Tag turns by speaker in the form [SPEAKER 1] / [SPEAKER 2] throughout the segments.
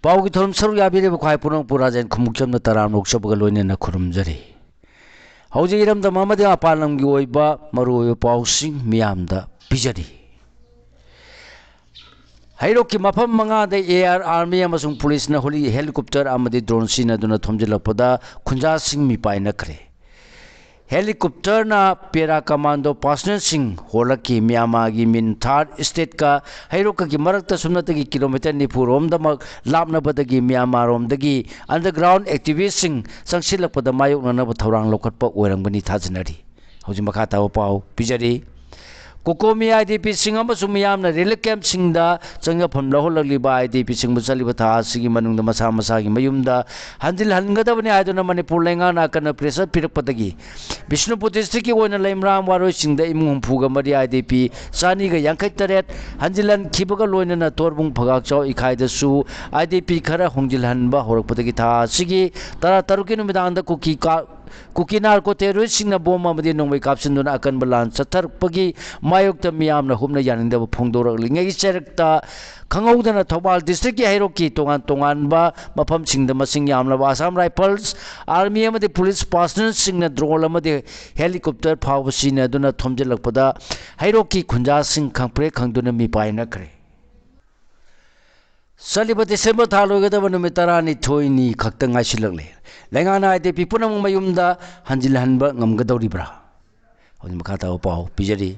[SPEAKER 1] पाउगी theorem सरुक याबिरे बखाय पुरंग पुराजन खुमुकचम तराम लोकसभा लोइने खुरुमजरी हौजे इरमदा ममदे अपालमगी ओइबा मरुओ पाउसिंग मियामदा पिजरी हैरो की मफम मंगादे एयर आर्मी अमसुंग पुलिस न होली हेलीकॉप्टर अमदे ड्रोन सिनदुना थोमजिलपदा खुंजासिंग मिपाय नखरे हेलीकॉप्टर ना पेरा कमांडो पर्सनल सिंह होलकी म्यांमार मिन थर्ड स्टेट का हैरोक की मरकता सुनतगी किलोमीटर निफुरोमदमक लापनबदगी म्यांमार रोमदगी अंडरग्राउंड एक्टिविस्ट सिंह संगसिलपद मायोकनब थौरांग लोखटप ओरंगबनी थाजनरी हौजि मखा ताव पाव पिजरी कोकोमी आईडीपी सिंह मियामना रिलीफ कैंप सिंगदा चंगफम लहोलगलिबा आईडीपी सिंह चलिबा था सिगी मनुंग मसा मसागी मयुमदा हंजिल हनगदबने आयदुना मणिपुर लेंगाना कन प्रेशर पिरकपदगी बिष्णुपुर डिस्ट्रिक्ट की ओइना लेमराम वारोय सिंगदा इमुंग हुंफुगा मरि आईडीपी सानीगा यांखै तरेत हंजिलन खिबगा लोइना तोरबुंग फगाकचाव इखाइदसु आईडीपी खरा होंजिल हनबा होरकपदगी था सिगी तरा तरुकी नुमिदांदा कुकीनार को टेरोरिस्ट बोम नोंबै कापसिन अकन लान चथरपगी मायोक्त मियामना हुमना यानिंदब फोंदोरलिंगै चरक्ता खंगौदना थौबाल डिस्ट्रिक्ट की हैरोकी तोगान तोगानबा मफम सिंगद मसिंग यामलबा आसाम राइफल्स आर्मी अमदे पुलिस पर्सनल सिंगना ड्रोन अमदे हेलीकॉप्टर फाव सिनदुना थोमजिलकपदा हैरोकी खुंजा सिंग खंप्रे खंगदुना मिपाय नखरे सलिबा डिसेंबर था लोगदब नुमित 12 खक्तंग आइसिलकले लेंगाना आईडीपी पुनम मयुमदा हंजिल हनबा ngमगदौरिब्रा हौजि मखा ताव पाव पिजरी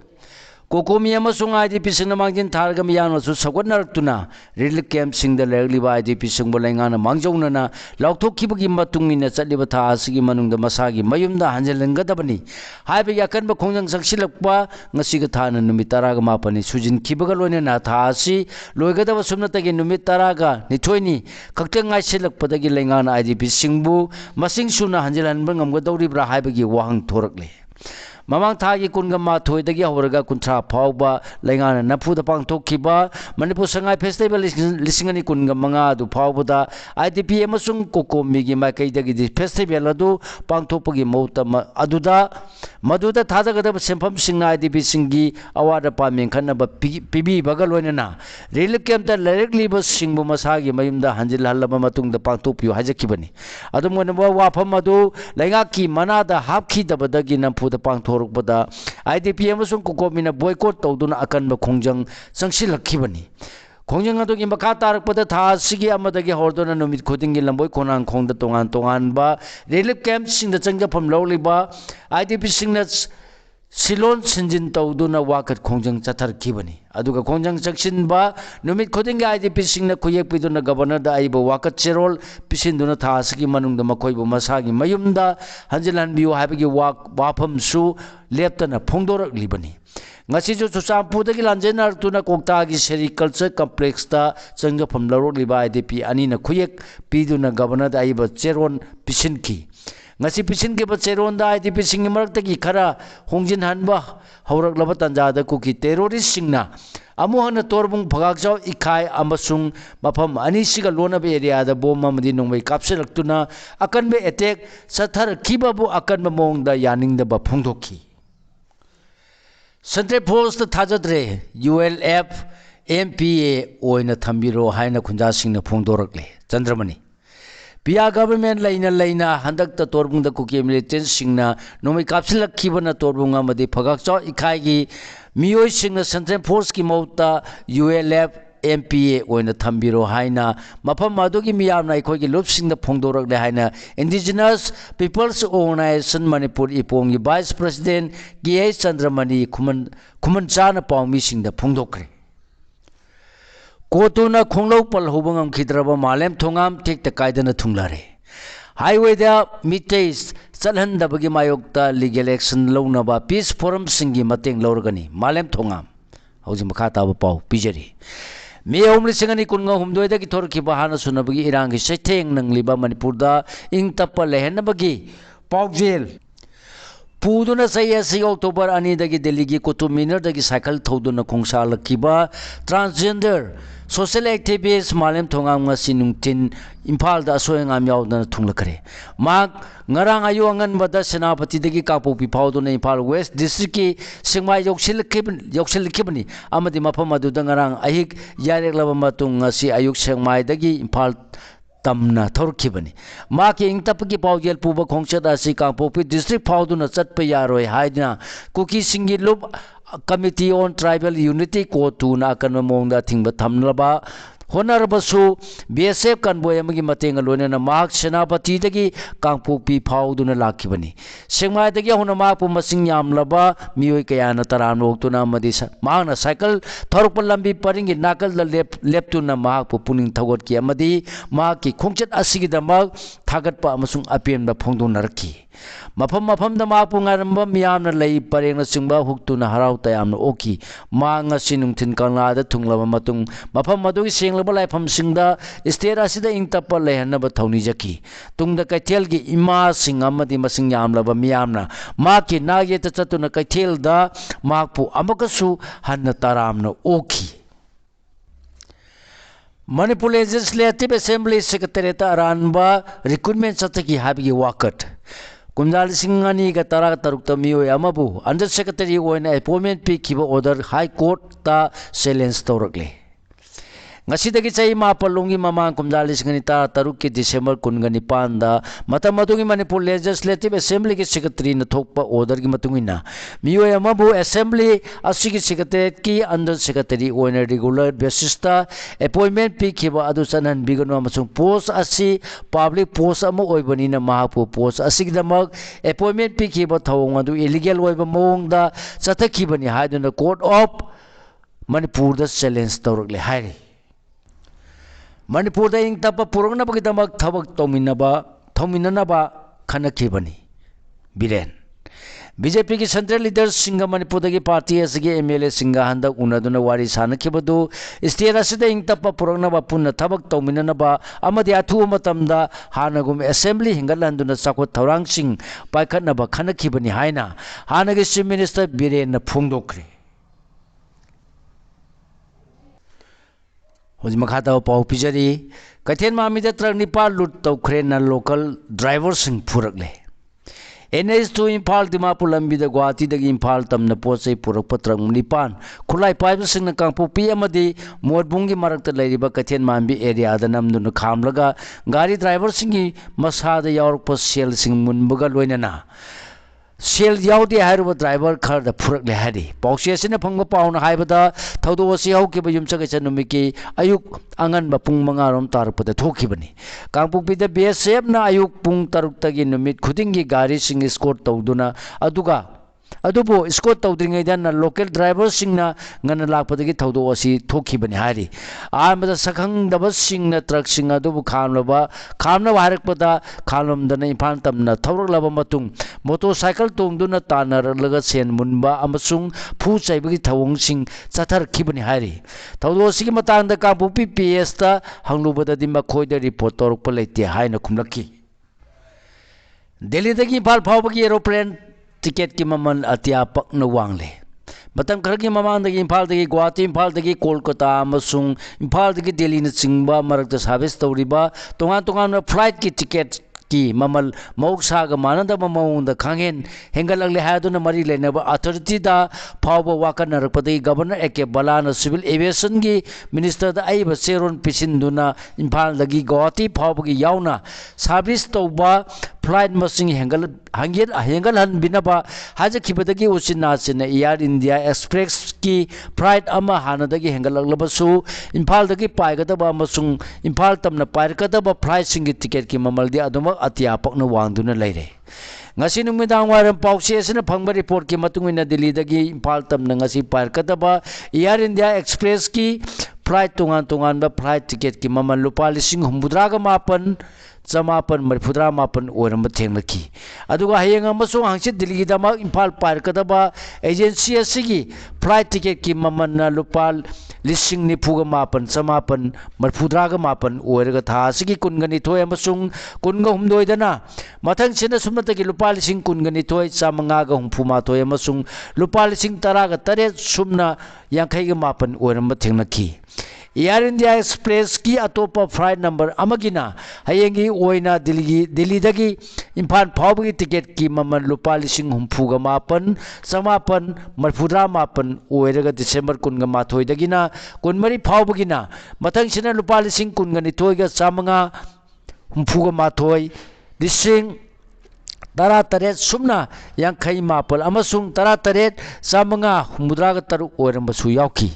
[SPEAKER 1] कोकोमी अमसुंग आईडीपी सिंग मांगजिन थारगा मियानसु सगवनरक्तुना रिलीफ कैंप सिंग द लेगलिबा आईडीपी सिंग लेंगाना मांगजौनना लाउथोखिबगी मतुंगिना चलिबा था आसिगी मनुंगदा मसागी मयुमदा हंजिलंगदबनी हाइबे याकनबा खोंजंग संगसिलकपा ngasiga थाना नुमित 19 सुजिन खिबगा लोइना था आसि लोइगदबा सुमनतगी नुमित 12 खक्तंग आइसिलकपदगी लेंगाना आईडीपी सिंगबु मसिंग सुना हंजिलहनबा ngमगदौरिब्रा हाइबगी वाहंग थोरकले ममांग थागी कुनगा माथोइदगी हौरगा कुंथ्रा फावबा लेंगाना नफुदा पांगथोखिबा मणिपुर संगाई फेस्टिवल लिसिंगनी कुनगा मंगा दु फावबदा आईडीपी अमसुंग कोकोमीगी माइकैदगी फेस्टिवल अदु पांगथोपगी मौत मदुदा थाजगदब सेंफम सिंगना आईडीपी सिंगी अवार्ड पामें खन्नबा पीबी बगल लोइना रिलीफ कैंप दा लेरेगलिबा सिंगबु मसागी मयुमदा हंजिल हल्लबा मतुंगदा पांगथोपियो हाजकिबनी अदुमगनबा वाफम अदु लेंगाकी मनादा हापखिदबदगी नफुदा पांगथोरकबदा आईडीपी अमसुंग कोकोमीना बॉयकॉट तौदुना अकनबा खोंजंग संगसिलखिबनी खोंजंग अदुगी मखा तारकपदा था सिगी अमदगी हौरदुना नुमित खुदिंगी लंबोय खोनांग खोंगदा तोंगान तोंगानबा रिलीफ कैंप सिंगदा चंगफम लौलिबा आईडीपी सिंगना सिलोन सिंजिन तौदुना वाकत खोंजंग चथरखिबनी अदुगा खोंजंग चक्सिनबा नुमित खुदिंगी आईडीपी सिंगना खुयेकपिदुना गवर्नर दा आइबा वाकत चेरोल पिसिनदुना था सिगी मनुंगदा मखोयबु मसागी मयुमदा हंजिलहनबियो हाइबगी वाफमसु लेप्तना फोंदोरकलिबनी ngasijo chuchampudagi lanjenartuna koktagi sericulture complex ta changjafam lorokliba idp ani na khuyek piduna governor da aiba cheron pisinki ngasi pisinki ba cheron da idp singi maraktagi khara hongjin hanba haurak tanja da kuki terrorist singna amuhana torbung phagakjaw ikhai amasung mafam ani siga lonaba area da bom amadi nongbai kapselaktuna akanbe attack sathar khibabu akanba mongda yaning da ba phongdokhi central force थाजद्रे ULF MPA ओइना थंबिरो हाइना खुंजा सिंह फोंदोरकले चंद्रमणि पिया government लेना हंदक तोरबुंग कुकी मिलिटेंट सिंह नोमै कापसिलखिबना तोरबुंग अमदि फगाकचौ इखाइगी मियोय सिंह सेंट्रल फोर्स की मौता ULF MPA ओइना थंबिरो हाइना मफम अदुगी मियामना इखोगी लुपसिंग फोंदोरकले हाइना इंडिजिनस पीपल्स ऑर्गेनाइजेशन मणिपुर इपोंगी वाइस प्रेसिडेंट के चंद्रमणि खुमनचाना पाउमी सिंह फोंदोकरे कोतुना खोंगलौ पलहौबंगम खिद्रबा मालेम थोंगाम टेक्ता कायदना थुंगलारे हाईवेदा मिटै चलहंदबगी मायोक्ता लीगल एक्शन लौनबा पीस फोरम सिंगी मतेंग लौरगनी मालेम थोंगाम हौजि मखा ताब पाउ पिजरी मे ओमली सिंगनी कुनगा हुमदोयदा की थोरखिबा हाना सुनबगी इरांगी सैथेंग नंगलिबा मणिपुरदा इंग तप्पा लेहनबगी पाउजेल पुदुना सही असि अक्टोबर 2 दगी दिल्ली की कुतुब मीनार दगी साइकिल थौदुना खोंसालकिबा transgender social activist Malem Thongam ngasi nungtin Imphal दा सोयंगाम यावदना थुंगलखरे माक ngarang ayu angan bada senapati dagi kapopi phawduna Imphal west district की सिंगमाय योक्सिलखिबनी amadi mafam adu da ngarang ahik yareklaba matung ngasi ayuk सिंगमाय दगी Imphal तमना थोरखिबनी माके इंगतपकी पावजेल पुबा खोंगचत असि कांपोपी डिस्ट्रिक्ट फाउदुना चटप यारोय हाइना कुकी सिंगी लुब कमिटी ऑन ट्राइबल यूनिटी कोटुना कन मोंगदा थिंगबा थमलबा होनरबसु बीएसएफ कनबोय अमगी मतेंग लोनेना माक सेनापति दगी कांपोपी फाउदुना लाखिबनी सेंगमाय दगी होना मापु मसिंग यामलबा मियोय कयाना तराम लोक्तुना मदिसा माना साइकिल थोरप लंबी परिंगी नाकल लेप्तुना मापु पुनिंग थगोट की अमदी माकी खोंगचत असिगी दमक थागतपा अमसुंग अपेनबा फोंदुनरखी मफम मफम the मापु ngaramba miyamna lei parengna singba huktuna harau tayamna oki ma ngasi nungthin kangla da thunglaba matung mafam madugi senglaba laifam singda state asida ingtapa lehanaba thawni jaki tungda kaithel gi ima singa amadi masing yamlaba miyamna ma ki nage ta chatuna kaithel da makpu amakasu hanna taramna oki Manipur Legislative Assembly Secretariat Aranba Recruitment Sataki Habi Wakat कुमजाल सिंगानी का तरा तरुक मियो अमबु under secretary ओइना appointment पी किबा ऑर्डर हाई कोर्ट ता चैलेंज तौरकले ngasi chai mapalongi mamang kumjal singani ta taruk ki December 19 da matam matungi Manipur Legislative Assembly ki secretary na thokpa order ki matungina miyo amabu assembly asigi secretary ki under secretary oina regular basis ta appointment pi khiba adu sanan bigano amasung post asi public post ama oibani na mahapu post asigi damak appointment pi khiba thawong adu illegal oiba mong da chathakibani haiduna court of Manipur da challenge tawrakle hairi Manipur da ing tapa purangna bagi damak thabak tauminaba khanakibani biren BJP ki central leader singa Manipur da ki party asigi MLA singa handa unaduna wari sanakibadu state asida ing tapa purangna ba punna thabak tauminaba amadi athu matamda hanagum assembly hingalanduna sakot thaurang sing paikhatnaba khanakibani haina hanagi chief minister biren na phungdokre Hoji makhata pau pijari kaithen mamida truck nipa lut tawkhre na local driver sing phurakle NH2 Impal Dimapur lambi da Guwahati dagi Impal tamna pochai purakpa truck nipan khulai paiba sing na kangpopi amadi modbungi marakta lairiba kaithen mambi area da namduna khamlaga gari driver singi masada yaurakpa sel sing munbaga loinana Sel yaudi hairuba driver khar da phurak le hari pausi asina phangba pauna haibada thaudo wasi hauki ba yumcha ga chanumiki ayuk angan ba pung manga rom tarpada thokibani kangpuk bi da BSF na ayuk pung taruk tagi numit khudingi gari sing escort tawduna aduga adubo escort tawdringai dan na local driver sing na ngana lakpadagi thaudo wasi thokibani hari amada sakhang daba sing na truck sing adubu khamna harakpada khalom dana Impal tamna thaurak laba matung motorcycle tongduna tanar laga sen munba amasung phu chaibagi thawong sing chathar khibani hari thaudo sigi matang da ka bupi PS ta hanglubada dimba khoida report toruk palaite haina khumlaki Delhi dagi Impal phawbagi aeroplane ticket ki maman atiapak na wangle Batam karagi mamang dagi Impal dagi Guwahati Impal dagi Kolkata amasung Impal dagi Delhi na chingba marakta service tawriba tongan na flight ki ticket ki mamal mauksaga mananda mamong da khangen hengalagle haiduna mari lenaba authority da phawba waka narakpadai governor AK Balana civil aviation gi minister da aiba seron pisinduna Impal dagi Guwahati phawba gi yauna service tawba flight masing hengal han binaba haja khibadagi usina sina Air India Express ki flight ama hanadagi hengalaglabasu Impal dagi paigadaba amasung Impal tamna pairkadaba flight singi ticket ki mamaldi aduma atiapak na wangduna leire ngasi numidang waram pausi asina phangba report ki matungina Delhi dagi Impal tamna ngasi pairkadaba Air India Express ki flight tungan ba flight ticket ki mamal lupa lising humbudraga mapan चमापन मरफुद्रा मापन ओरम थेंगनखी अदुगा हयेंग अमसुंग हांगसित दिल्ली दमा Imphal पारकदबा agency असिगी flight ticket की ममन लुपा लिसिंग निफुगा मापन चमापन मरफुद्रागा मापन ओरगा था असिगी कुनगनी थोय अमसुंग कुनगा हुमदोयदना मथंग सिना सुमतगी लुपा लिसिंग कुनगनी थोय चामंगागा हुमफुमा थोय अमसुंग लुपा लिसिंग तरागा तरे सुमना यांखैगा मापन ओरम थेंगनखी एयर इंडिया एक्सप्रेस की अतोप फ्लाइट नंबर अमगिना हयेंगी ओइना दिल्ली इम्फाल फाउबगी टिकेट की ममन लुपा लिसिंग हुमफुगा मापन चमापन मरफुद्रा मापन ओइरगा डिसेंबर कुनगा माथोइदगिना कुनमरी फाउबगिना मथंगसिना लुपा लिसिंग कुनगा निथोइगा चामंगा हुमफुगा माथोइ लिसिंग तरा तरेत सुमना यांखै मापल अमसुंग तरा तरेत चामंगा हुमद्रागा तरुक ओइरमबसु याउखी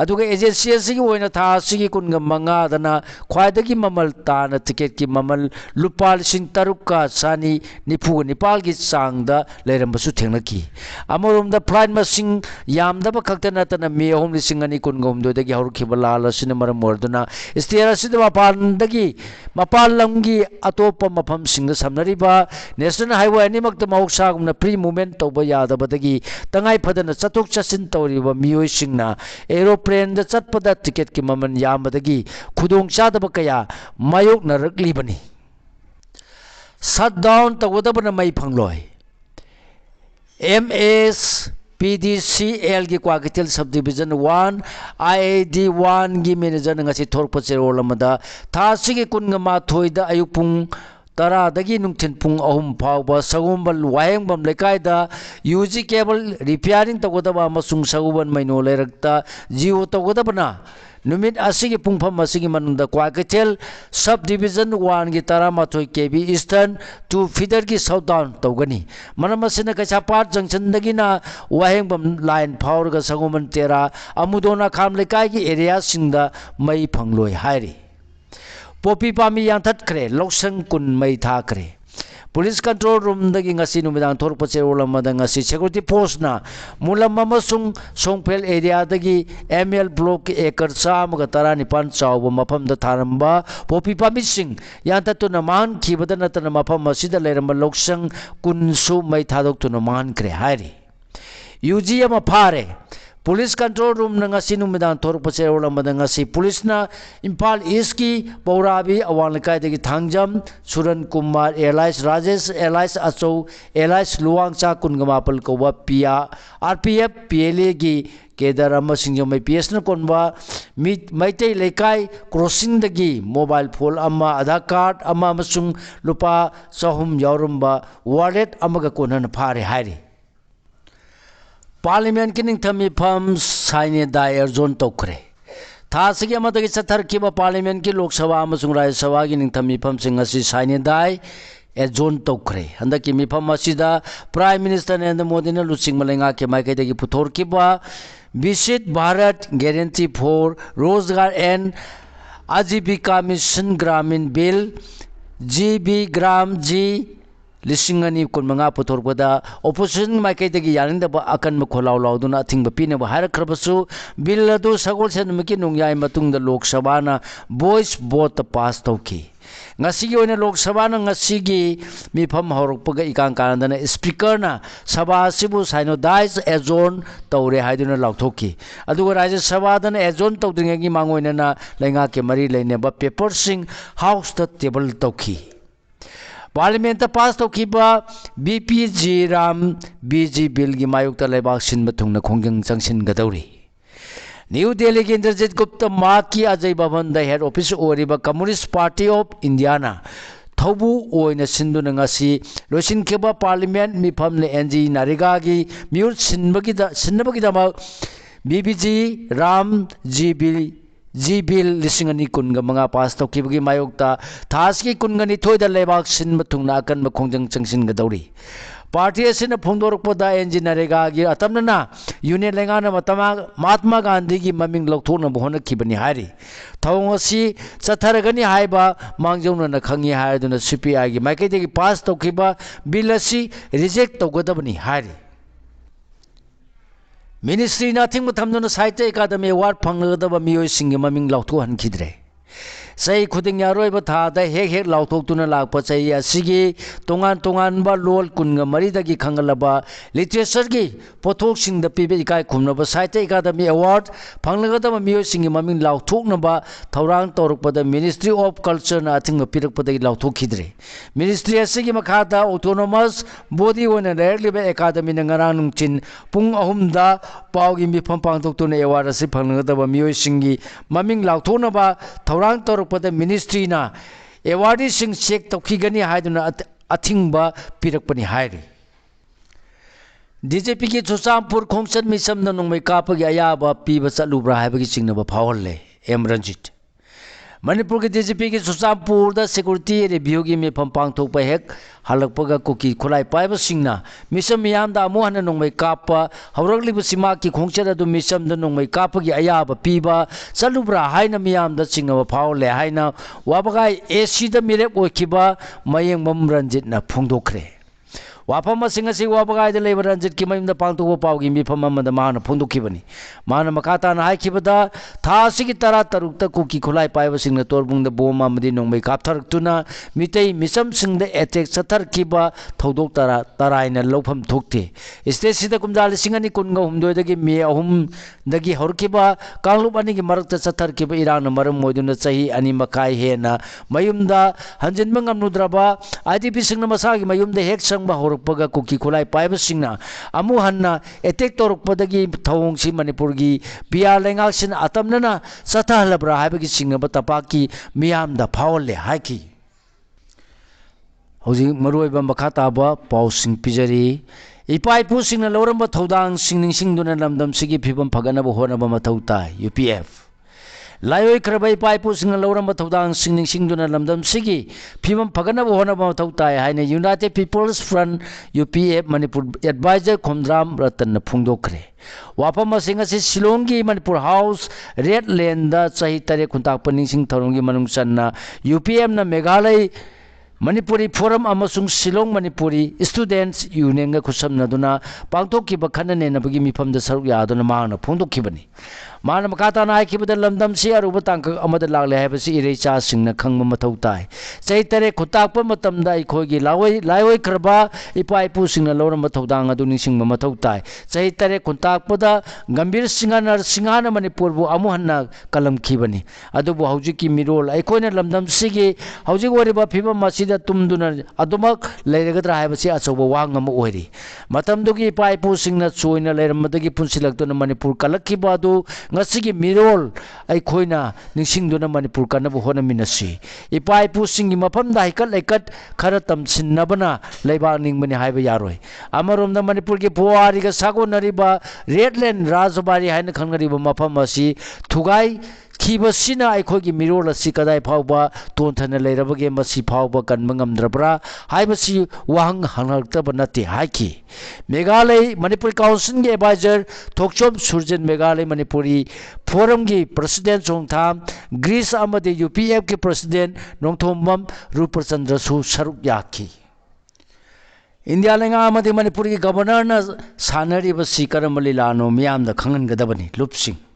[SPEAKER 1] अदुगा एजेंसी असिगी ओइना था असिगी कुनगा मंगादना ख्वाइदगी ममल ताना टिकेट की ममल लुपा लिसिंग तरुका सानी निफुगा निपाल की चांगदा लेरमबसु थेंगनखी अमरोमदा फ्लाइट मसिंग यामदबा खक्ता नतना मे 3 लिसिंग अनि कुनगा हुमदोदगी हौरखिबा लाल असिना मरम ओरदुना स्टेट असिदा मपाल लमगी अतोप मफम सिंग समनरिबा नेशनल हाईवे अनिमक मौसागुमना फ्री मूवमेंट तौबा यादबदगी तंगाई फदना चतुक चसिन तौरिबा मियोइसिंगना एरोप्लेन द चटपदा टिकेट की ममन यामदगी खुदोंग चादबा कया मायोकनरकलिबनी शट डाउन तौगदबना मई फंगलोय MS PDCL की क्वाकितिल सब डिवीजन 1 IAD 1 की मैनेजर ngasi थोरप चेरोल अमदा थासिगी कुनगा माथोइदा अयुपुंग तरा दगी नुंथिन पुंग अहुम फाउबा सगुंबल वायंगबम लेकायदा यूजी केबल रिपेयरिंग तगोदबा मसुंग सगुबन मैनो लेरक्ता जियो तगोदबना नुमित असिगी पुंगफम असिगी मनुंदा क्वाकैथेल सब डिवीजन 1 की तरा माथोइ केबी ईस्टर्न टू फीडर की साउथ डाउन तौगनी मनम असिना कैसापाट जंक्शन दगिना वायंगबम लाइन फाउरगा सगुबन तेरा अमुदोना खाम लेकाय की एरिया सिंगदा मई फंगलोय हायरी पोपी पामी यांथत्रे लौसंग कुन मई थाक्रे पुलिस कंट्रोल रूम दगी ngasi नुमिदांग थोरप चेरोल अमदा ngasi सिक्योरिटी फोर्स ना मुलम अमसुंग सोंगफेल एरिया दगी ML ब्लॉक एकर चामगा तरा निपान चाव मफम द थारंबा पोपी पामी सिंग यांथतुना मान खिबदा नतन मफम असिदा लेरम लौसंग कुनसु मई थादोक्तुना मान क्रे हायरी यूजी अमा फारे पुलिस कंट्रोल रूम ngasi नुमिदांग थोरप चेरोल अमदा ngasi पुलिस ना इम्फाल ईस्ट की पौराबी अवांग लेकायदगी Thangjam Suran Kumar alias Rajesh alias Achou alias लुवांगचा कुनगमापल कौवा पिया RPF PLA की केदर अमसिंग PS न कोनबा मैतै लेकाय क्रॉसिंग दगी मोबाइल फोन अमा आधार कार्ड अमा अमसुंग लुपा चहुम यावरंबा वॉलेट अमगा कोनन फारे हायरी पार्लियामेंट की निथमी फम साइने दायर जोन तौखरे थासगी अमदगी चथरखिबा पार्लियामेंट की लोकसभा अमसुंग राज्यसभा की निथमी फम सिंग असि साइने दाय एजोन तौखरे हंदकी मिफम असिदा प्राइम मिनिस्टर नरेंद्र मोदी ने लुचिंग मलेंगा के माइकैदगी पुथोरखिबा विकसित भारत गारंटी फॉर रोजगार एंड आजीविका मिशन ग्रामीण बिल GB ग्राम जी लिसिंग अनि कुनमंगा पुथोरपदा ओपोजिशन माइकैदगी यारिंदबा अकन खोलाव लाउदुना अथिंग पिनबा हारखरबसु बिल अदु सगोल सेनमकी नुंगयाय मतुंग लोकसभा ना वॉइस वोट पास तौखी ngasi oina lok sabha na ngasi gi mifam horokpaga ikang kanandana speaker na sabha sibu synodize adjourn tawre haiduna lauthoki aduga rajya sabha dana adjourn tawdringa gi mangoina na lenga ke mari leine ba paper sing house ta table tawki parliament pass तौखिबा BPG Ram BG bill की मायुक्त लेबाक सिनबा थुंगना खोंजंग चंगसिनगदौरी new Delhi की इंद्रजीत गुप्ता मार्ग की Ajay Bhavan the head office ओरिबा communist party of India ना थौबु ओइना सिंदुना ngasi लोसिनखेबा पार्लियामेंट मिफम ने NG नारिगा की म्यूट सिनबगी दमा BPG राम G बिल लिसिंग अनि कुनगा मंगा पास तौखिबगी मायोक्ता थास की कुनगा निथोइदा लेबाक सिनबा थुंगना अकन खोंजंग चंगसिनगदौरी पार्टी असिना फोंदोरकपदा एनजी नरेगा की अतमना यूनियन लेंगाना महात्मा गांधी की ममिंग लौथोनब होनखिबनी हारी थौंग असि चथरगनी हाइबा मांगजौना खंगी हायदुना CPI की माइकैदगी पास तौखिबा बिल असि रिजेक्ट तौगदबनी हारी मिनिस्ट्री ना थिंग थमदुना साहित्य अकादमी अवार्ड फंगदब मियोय सिंग ममिंग लौथो हनखिद्रे चही खुदिंग यारोइब थादा हेक लाउथोक्तुना लाकप चही असिगी तोंगान तोंगानबा लोल कुनगा मरीदगी खंगलबा लिटरेचर की पोथोक सिंग द पीबे इकाई खुमनबा साहित्य अकादमी अवार्ड फंगलगदब मियो सिंग ममिंग लाउथोकनबा थौरांग तौरकपदा मिनिस्ट्री ऑफ कल्चर ना अथिंग पिरकपदगी लाउथोखिद्रे मिनिस्ट्री असिगी मखादा ऑटोनोमस बॉडी ओना लेरलिबे अकादमी ना ngara nungchin pung ahumda pawgi mifam pangtoktuna award asi phangngadaba miyoi singi maming lauthnaba thorang torokpada ministry na award sing check tokigani haiduna athingba pirakpani hairi DJP ki Chusampur khongsan misam na nongmai kapagi ayaba piba chalubra haibagi singnaba phawhalle M Ranjit Manipur के DGP के सुसामपुर दा security review की मिफम पांगथोक हेक हलकपगा cookie खुलाई पाइब सिंगना मिसम मियाम दा अमु हन नोंगमै कापा हौरगलिब सिमा की खोंगचर दु मिसम the नोंगमै कापगी अयाब पीबा चलुब्रा हाइना मियाम दा सिंगवा फावले हाइना वाबगाई AC दा मिरेप ओखिबा मयंग मम रंजित ना फोंदोखरे वाफम सिंगसी वाबगाई द लेबर रंजित की मयम दा पांगथोक पावगी मिफम अमद मान फोंदोखिबनी मान मकाता ना हाइखिबदा थासिगी तरा तरुक त कुकी खुलाई पाइब सिंगना तोरबुंग द बोम अमदी नोंगमै कापथरक्तुना मितै मिसम सिंग द एटेक सथरखिबा थौदोक तरा तराइना लौफम थोकते स्टेट कुमजाल सिंगनी कुनगा हुमदोदगी मे अहुम दगी हरखिबा कांगलुप अनि की मरकत सथरखिबा इरान मरम मोइदुना चही अनि मकाई हेना मयुमदा हंजिनबा ngamnudraba IDP सिंगना मसागी मयुमदा हेक संगबा हरपगा कुकी खुलाई पाइब सिंगना अमु हन्ना एटेक तोरकपदगी थौंगसी मणिपुर की पिया लेंगासिन अतमनना सथहलब्रा हाइबगी सिंगबा तपाकी मियामदा फावले हाइकी हौजी मरुइबा मखाताबा पाउसिंग पिजरी इपाइपु सिंगना लौरंबा थौदांग सिंगनिंगसिंगदुना लमदम सिगी फिबम फगनबा होनबा मथौ ताइ UPF लायोई खरबै पाइपु सिंगना लौरंबा थौदांग सिंगनिंगसिंगदुना लमदम सिगी फिबम फगनबा होनबा मथौ ताइ हाइना united people's front UPF Manipur adviser Khomdram Ratan फुंगदोखरे वाफम सिंग असि शिलोंगी मणिपुर हाउस रेड लैंड दा चही तरे खुंताक पनिंगसिंग थौरंगी मनुंग चन्ना UPM ना मेघालय मणिपुरी फोरम अमसुंग शिलोंग मणिपुरी स्टूडेंट्स यूनियन खुसमनदुना पांगथोखिबा खननेनबगी मिफम द सरुक यादुना मांगना फोंदोखिबनी मान मकाता ना आइखिबदा लमदम से अरुब तांक अमद लागले हाइबसी इरेचा सिंगना खंगम मथौ ताइ चही तरे खुताकप मतमदा इखोगी लायोई खरबा इपाइपु सिंगना लौरम थौदांग अदु निसिंगम मथौ ताइ चही तरे खुताकपदा गंभीर सिंगाना मणिपुरबु अमुहन्ना कलम खिबनी अदुबु हौजिकी मिरोल अइखोइना लमदम सिगी हौजिक ओरिबा फिबम मसिदा तुमदुना अदुमक लेरगद्रा हाइबसी अचौबा वांग अम ओइरी मतमदुगी इपाइपु सिंगना चोइना लेरमदगी पुनसिलक्तुना मणिपुर कलक्खिबा अदु ngasi mirol ai khoina ningsingduna manipur kanab honaminasi ipaipu singi mafam da hikat laikat khara tamsinnabana leiba ningmani haiba yaroi amarom da manipur ki puari ga sago nariba redland rajbari haina khangariba mafam asi thugai खीबसिना अखोगी मिरोल असि कदाय फावबा तोंथन लेरबगे मसि फावबा कनब ngamdrabra हाइबसि वाहंग हंगलक्तब नते हाइकी Meghalaya Manipur council के adviser Thokchom Surjan Meghalaya Manipuri forum की president सोंगथाम Greece अमदे UPF के president नोंगथोमम Rupchandra सु सरुक याखी India लेंगा अमदे मणिपुर की governor न सानरिबसि करम लीलानो मियाम द खंगनगदबनी लुपसिंग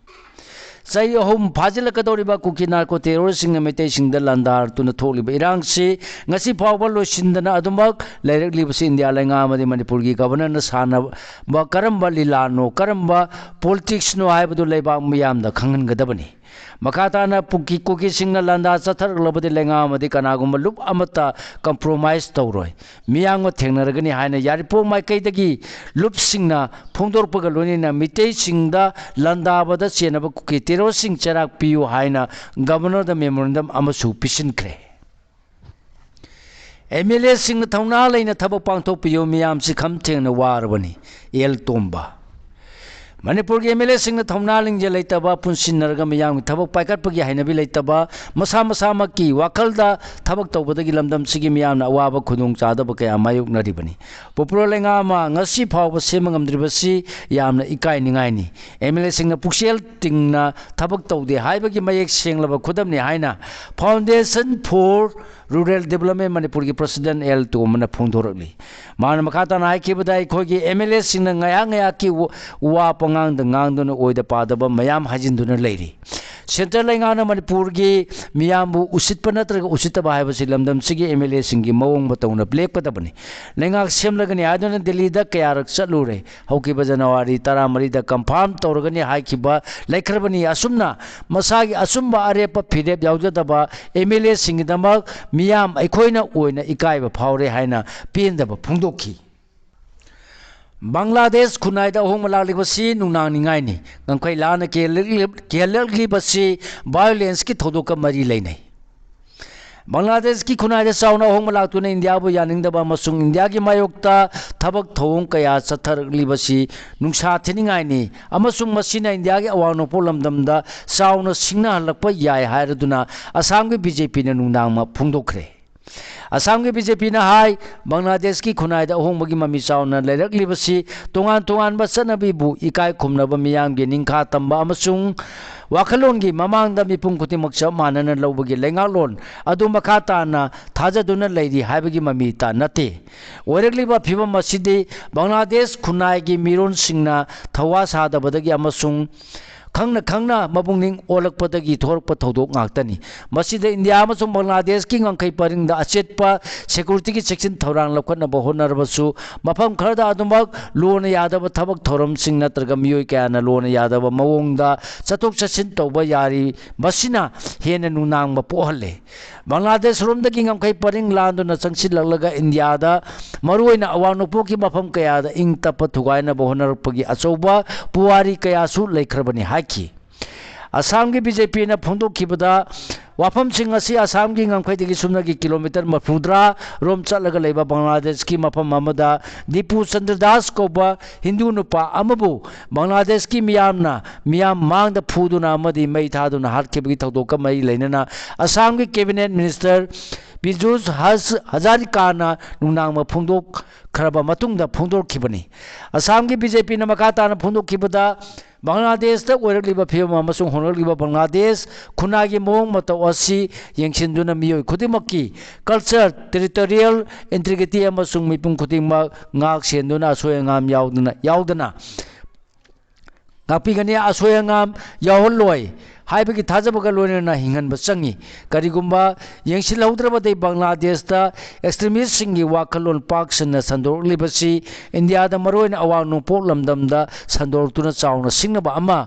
[SPEAKER 1] सही अहम फाजिलकदौरिबा कुकी नार्को टेरोरिस्टिंग मेते सिंगदा लंदार तुन थोलिबा इरांगसी ngasi फावबा लोसिंदना अदुमक लेरकलिबसि इंडिया लेंगा अमदि मणिपुर की गवर्नर न साना बा करमबा लीलानो करमबा पॉलिटिक्स नो हाइबदु लेबा मियामदा खंगनगदबनी मखाताना पुकी कुकी सिंगना लंदा चथरगलबदि लेंगा अमदि कनागुम लुप अमता कंप्रोमाइज तौरोय मियांग थेंगनरगनि हाइना यारिपो माइकैदगी लुप सिंगना फोंदोरपगा लोनिना मिते सिंगदा लंदाबदा चेनबा कुकी टेरो सिंग चराक पियु हाइना गवर्नर द मेमोरेंडम अमसु पिसिनख्रे MLA सिंग थौना लेना थबक पांगथोक पियु मियाम सि खमथेंगना वारबनी एल तोंबा मणिपुर के MLA सिंग थौना लिंजे लेतबा पुनसिनरगा मियाम थबक पाइकटपगी हाइनबी लेतबा मसा मसा मकी वाखलदा थबक तौबदगी लमदम सिगी मियाम अवाब खुदुंग चादब कया मायुकनरिबनी पॉपुलर लेंगा मा ngasi फाव सेमंगमद्रिबसि यामना इकाय निंगाइनी MLA सिंग पुक्सेल तिंगना थबक तौदे हाइबगी मयेक सेंगलबा खुदमनि हाइना foundation for rural development Manipur की प्रेसिडेंट एल तोमना फोंदोरकली मान मखाता नाइखिबदा अखोगी MLA सिंग ngaya की वा पंगांग द ngang दुन ओइदा पादबा मयाम हाजिंदुना लेरी सेंट्रल लेंगाना मणिपुर की मियामबु उसितप नत्रगा उसितबा हाइबसि लमदम सिगी एमएलए सिंगी मवोंग बतौना लेपदबनी लेंगाक सेमलगनी आदुना दिल्लीदा कयारक चलुरे हौकिबा जनवरी 13 कंफर्म तौरगनी हाइकिबा लेखरबनी असुमना मसागी असुमबा अरेप फिरेप यावजदबा एमएलए सिंगीदमक मियाम अखोइना ओइना इकाइबा फावरे हाइना पेंदबा फोंदोखी बांग्लादेश खुनाइदा अहोंग लालिबसी नुनांगनिंगाइनी गंखै लाना केललिबसी वायलेंस की थोदोक मरी लेनै बांग्लादेश की खुनाइदा चाउना अहोंग लाक्तुना इंडिया बु यानिंगदबा मसुंग इंडिया की मायोक्ता थबक थोंग कया चथरलिबसी नुंसा थिनिंगाइनी अमसुंग मसिना इंडिया की अवानो पोलमदमदा चाउना सिंगना हलकपा याय हायरदुना असम की बीजेपी ने नुनांगमा फोंदोखरे असम की बीजेपी ने हाई बांग्लादेश की खुनाइद अहोंबगी ममी चाउना लेरकलिबसी तोंगान तोंगान बसनबीबु इकाय खुमनबा मियांगी निंखा तंबा अमसुंग वाखलोंगी ममांगदा मिपुंग खुतिमक चप मानना लौबगी लेंगालोन अदु मखा ताना थाजदुना लैरी हाइबगी ममी ता नते ओरकलिबा फिबम मसिदि बांग्लादेश खुनाइगी मिरोन सिंगना थवा सादबदगी अमसुंग खंगना खंगना मबुंगनिंग ओलकपदगी थोरप थौदोक ngaktani masida india amasung bangladesh ki ngangkai paringda achetpa security ki section thorang lokhatna bohonarbasu mafam kharda adumak lona yadaba thabak thoram sing natraga miyoi kayana lona yadaba mawongda chatok chasin tawba yari masina hena nunang ma pohalle Bangladesh रोम की गमखै purring लांदुना चंगसिललगा India दा मरुइना अवांगनोपो की मफम कया दा इंग तप थुगाइना बोहनरपगी अचौबा पुवारी कयासु लेखरबनी hockey Assam की BJP ने फोंदोखिबदा वाफम सिंह असी असम की गमखैदगी सुमनगी किलोमीटर 30 रोम चलगा लेबा बांग्लादेश की मफम अमदा दीपू चंद्रदास कोबा हिंदू नुपा अमबु बांग्लादेश की मियाम मांगदा फुदुना अमदी मई थादुना हाटकेबगी थौदोक मई लेनना असम की कैबिनेट मिनिस्टर बिजुस हजारिकाना नुनांग फोंदोक खरबा मतुंगदा फोंदोखिबनी असम की बीजेपी ने मकाताना फोंदोखिबदा बांग्लादेश फिल्म होनरलीब बांग्लादेश खुनागी मौंग मतौ असी येंसिंदुना मियोय खुदिमक्की कल्चर टेरिटोरियल इंटीग्रिटी अमसुंग मिपुंग खुदिमक ngak सेंदुना असोयंगाम यावदना ngakpigani asोयंगाम यावहलोय हाइबगी थाजबगा लोनेना हिंगनबा चंगी करिगुंबा येंसिलहौद्रबदे बांग्लादेशता एक्सट्रीमिस्ट सिंगी वाखलोन पाकसना संदोरलिबसी इंडिया दा मरोइन अवांग नोंपोक लमदमदा संदोरतुना चावना सिंगनबा अमा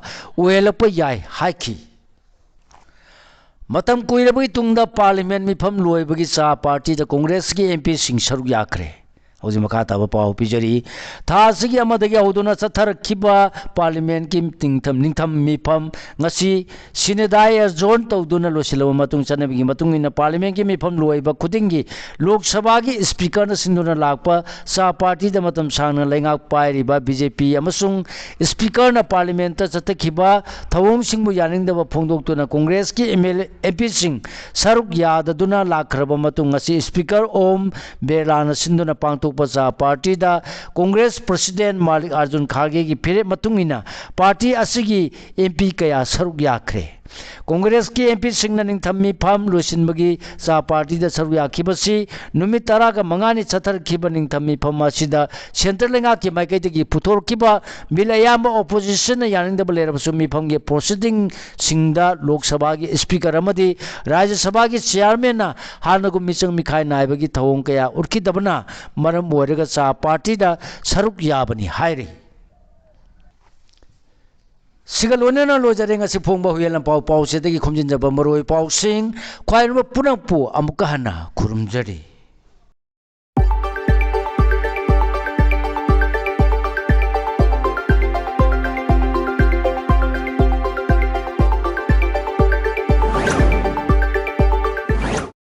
[SPEAKER 1] ओयलप याय हाइखी मतम कुइरबगी तुंगदा पार्लियामेंट मिफम लोयबगी चा पार्टी दा कांग्रेस की एमपी सिंग सरुक याखरे हौजी मखा ताब पाव पिजरी थासगी अमदगी औदुना चथरखिबा पार्लियामेंट की निंगथम मिफम ngasi सिनेदाय जोन तौदुना लोसिलव मतुंग चनबगी मतुंग इन पार्लियामेंट की मिफम लोइबा खुदिंगी लोक सभा की स्पीकर न सिंदुना लाकपा सा पार्टी द मतम सांगना लेंगाक पाइरिबा बीजेपी अमसुंग स्पीकर न पार्लियामेंट चतखिबा थवोम सिंगबु यानिंगदबा फोंदोक्तुना कांग्रेस की एमपी सिंग सरुक याददुना लाखरबा मतुंग ngasi स्पीकर ओम बिरला न सिंदुना पांग पचा पार्टी दा कांग्रेस प्रेसिडेंट मालिक अर्जुन खारगे की फिरे मतुंगिना पार्टी असिगी एमपी कया सरुक याखरे कांग्रेस की एमपी सिंगना निंगथम्मी फाम लोसिनबगी चा पार्टी दा सरुक याखिबसी नुमित 10 का मंगानी चथरखिबा निंगथम्मी फाम असिदा सेंट्रल लेंगा की माइकैदगी पुथोरखिबा बिलयाम ऑपोजिशन यानिंगदब लेरबसु मिफम के प्रोसीडिंग सिंगदा लोकसभा की स्पीकर अमदी राज्यसभा की चेयरमैन हानगु मिचंग मिखाई नायबगी थवोंग कया उरखिदबना मरम ओरगा चा पार्टी दा सरुक याबनी हायरे सिगलोनेना लोजरेंग असि फोंबा हुयेलन पाव से दगी खुमजिनजबा मरोय पाव सिंग ख्वाइरबा पुनंगपु अमुका हना खुरुमजरी।